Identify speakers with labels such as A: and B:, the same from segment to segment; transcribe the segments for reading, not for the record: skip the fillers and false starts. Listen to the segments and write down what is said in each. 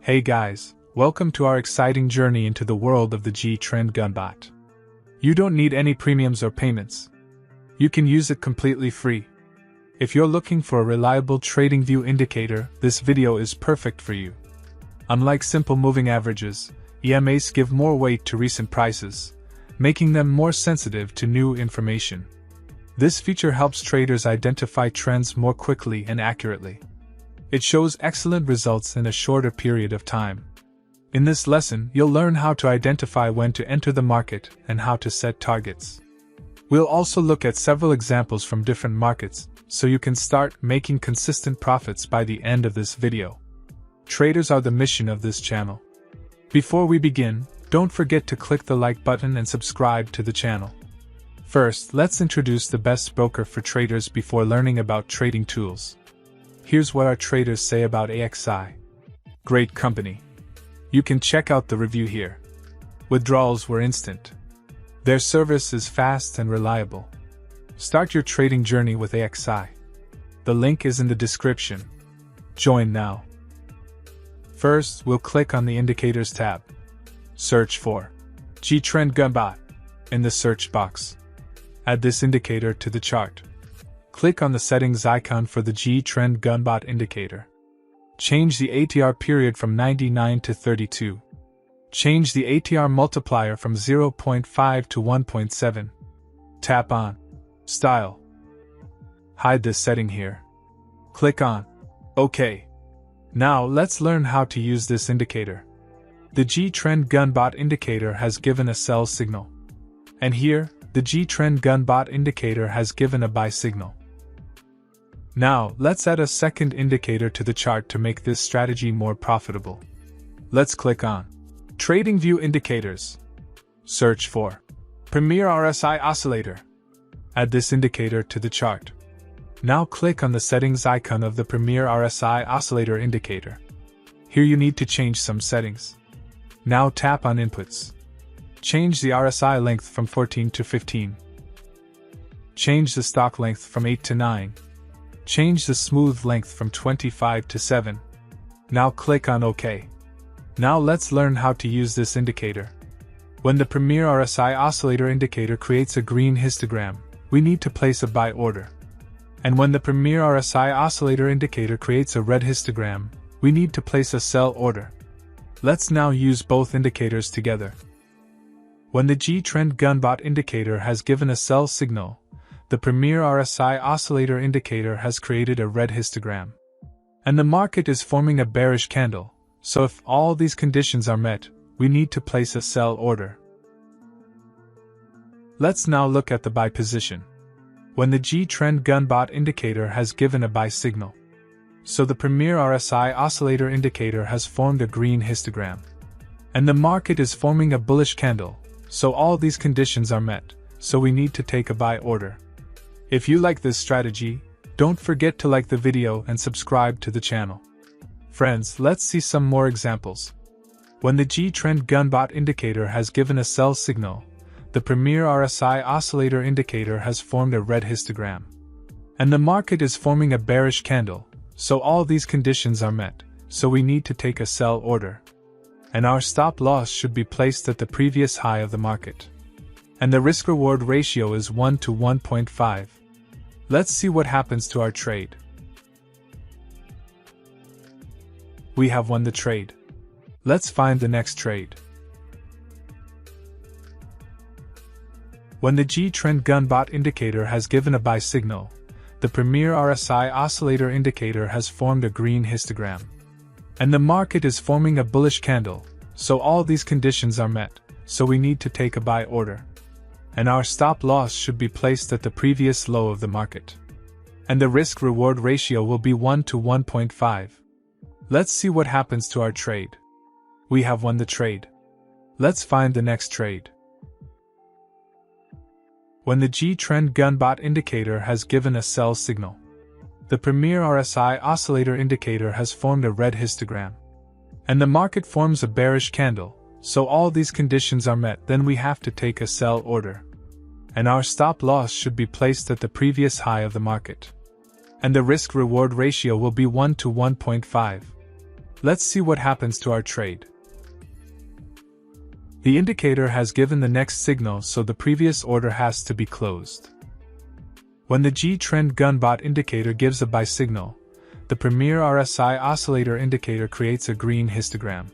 A: Hey guys, welcome to our exciting journey into the world of the G-Trend Gunbot. You don't need any premiums or payments. You can use it completely free. If you're looking for a reliable TradingView indicator, this video is perfect for you. Unlike simple moving averages, EMAs give more weight to recent prices, making them more sensitive to new information. This feature helps traders identify trends more quickly and accurately. It shows excellent results in a shorter period of time. In this lesson, you'll learn how to identify when to enter the market and how to set targets. We'll also look at several examples from different markets, so you can start making consistent profits by the end of this video. Traders are the mission of this channel. Before we begin, don't forget to click the like button and subscribe to the channel. First, let's introduce the best broker for traders before learning about trading tools. Here's what our traders say about AXI. Great company. You can check out the review here. Withdrawals were instant. Their service is fast and reliable. Start your trading journey with AXI. The link is in the description. Join now. First, we'll click on the Indicators tab. Search for G-Trend Gunbot in the search box. Add this indicator to the chart. Click on the settings icon for the G-Trend Gunbot indicator. Change the ATR period from 99 to 32. Change the ATR multiplier from 0.5 to 1.7. Tap on Style. Hide this setting here. Click on OK. Now let's learn how to use this indicator. The G-Trend Gunbot indicator has given a sell signal. And here, the G-Trend Gunbot indicator has given a buy signal. Now, let's add a second indicator to the chart to make this strategy more profitable. Let's click on TradingView Indicators. Search for Premier RSI Oscillator. Add this indicator to the chart. Now click on the settings icon of the Premier RSI Oscillator indicator. Here you need to change some settings. Now tap on Inputs. Change the RSI length from 14 to 15. Change the stock length from 8 to 9. Change the smooth length from 25 to 7. Now click on OK. Now let's learn how to use this indicator. When the Premier RSI Oscillator indicator creates a green histogram, we need to place a buy order. And when the Premier RSI Oscillator indicator creates a red histogram, we need to place a sell order. Let's now use both indicators together. When the G-Trend Gunbot indicator has given a sell signal, the Premier RSI Oscillator indicator has created a red histogram. And the market is forming a bearish candle, so if all these conditions are met, we need to place a sell order. Let's now look at the buy position. When the G-Trend Gunbot indicator has given a buy signal, so the Premier RSI Oscillator indicator has formed a green histogram. And the market is forming a bullish candle, so all these conditions are met, so we need to take a buy order. If you like this strategy, don't forget to like the video and subscribe to the channel. Friends, let's see some more examples. When the G-Trend Gunbot indicator has given a sell signal, the Premier RSI Oscillator indicator has formed a red histogram. And the market is forming a bearish candle, so all these conditions are met, so we need to take a sell order. And our stop loss should be placed at the previous high of the market. And the risk-reward ratio is 1 to 1.5. Let's see what happens to our trade. We have won the trade. Let's find the next trade. When the G-Trend Gunbot indicator has given a buy signal, the Premier RSI Oscillator indicator has formed a green histogram. And the market is forming a bullish candle, so all these conditions are met, so we need to take a buy order. And our stop loss should be placed at the previous low of the market. And the risk-reward ratio will be 1 to 1.5. Let's see what happens to our trade. We have won the trade. Let's find the next trade. When the G-Trend Gunbot indicator has given a sell signal, the Premier RSI Oscillator indicator has formed a red histogram. And the market forms a bearish candle, so all these conditions are met, then we have to take a sell order. And our stop loss should be placed at the previous high of the market. And the risk-reward ratio will be 1 to 1.5. Let's see what happens to our trade. The indicator has given the next signal, so the previous order has to be closed. When the G-Trend Gunbot indicator gives a buy signal, the Premier RSI oscillator indicator creates a green histogram.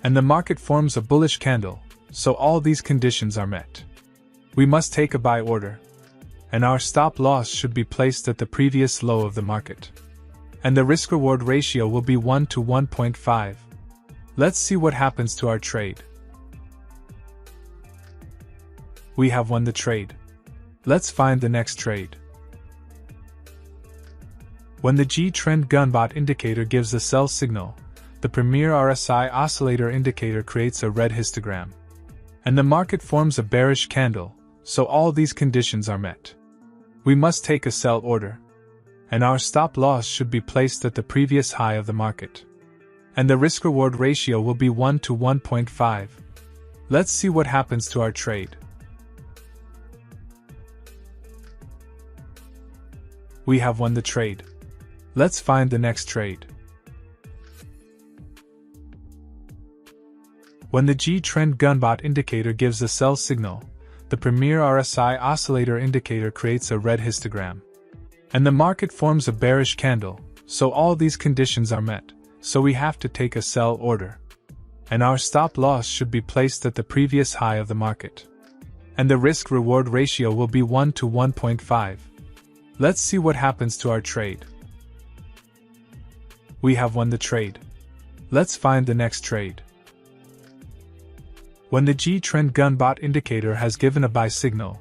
A: And the market forms a bullish candle, so all these conditions are met. We must take a buy order. And our stop loss should be placed at the previous low of the market. And the risk-reward ratio will be 1 to 1.5. Let's see what happens to our trade. We have won the trade. Let's find the next trade. When the G-Trend Gunbot indicator gives a sell signal, the Premier RSI oscillator indicator creates a red histogram. And the market forms a bearish candle, so all these conditions are met. We must take a sell order. And our stop loss should be placed at the previous high of the market. And the risk-reward ratio will be 1 to 1.5. Let's see what happens to our trade. We have won the trade. Let's find the next trade. When the G-Trend Gunbot indicator gives a sell signal, the Premier RSI oscillator indicator creates a red histogram. And the market forms a bearish candle, so all these conditions are met, so we have to take a sell order. And our stop loss should be placed at the previous high of the market. And the risk-reward ratio will be 1 to 1.5. Let's see what happens to our trade. We have won the trade. Let's find the next trade. When the G-Trend Gunbot indicator has given a buy signal,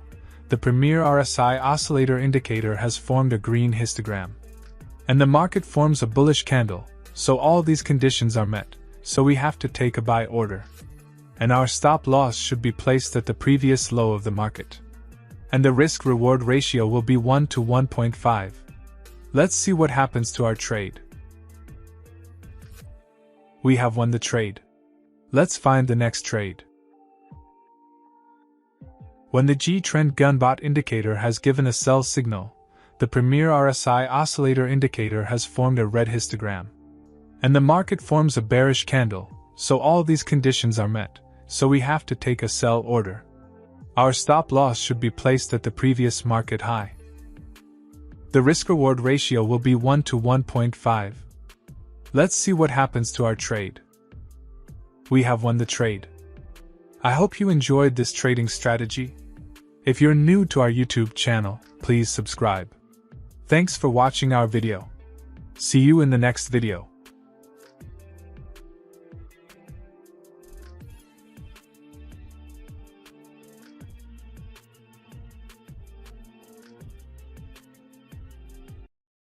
A: the Premier RSI oscillator indicator has formed a green histogram. And the market forms a bullish candle, so all these conditions are met, so we have to take a buy order. And our stop loss should be placed at the previous low of the market. And the risk-reward ratio will be 1 to 1.5. Let's see what happens to our trade. We have won the trade. Let's find the next trade. When the G-Trend Gunbot indicator has given a sell signal, the Premier RSI oscillator indicator has formed a red histogram. And the market forms a bearish candle, so all these conditions are met, so we have to take a sell order. Our stop loss should be placed at the previous market high. The risk-reward ratio will be 1 to 1.5. Let's see what happens to our trade. We have won the trade. I hope you enjoyed this trading strategy. If you're new to our YouTube channel, please subscribe. Thanks for watching our video. See you in the next video.